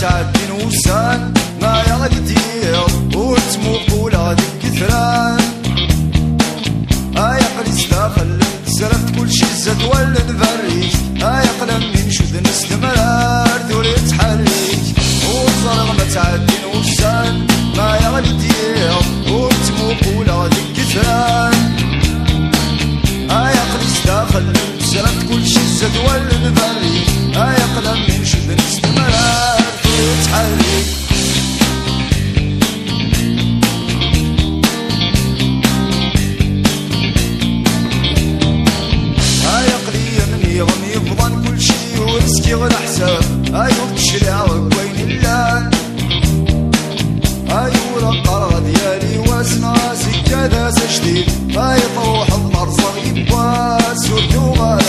تعدي نوسان ما يغدي دير وتموق ولا ديك كثران قليس داخل زرفت كل شي زاد ولا نفريك قلم من شد نستمرار ثوري تحريك وصرغ ما تعدي نوسان ما يغدي دير وتموق ولا ديك كثران قليس داخل زرفت كل شي زاد ولا نفريك قلم من شد نستمرار ثوري تحريك يغم يفضل كل شي ورسكي غير حساب ايوه الشريعة وين اللان ايوه القرغة ديالي واسمع سكادة جديد طروح المرصغ يباس وردو غاس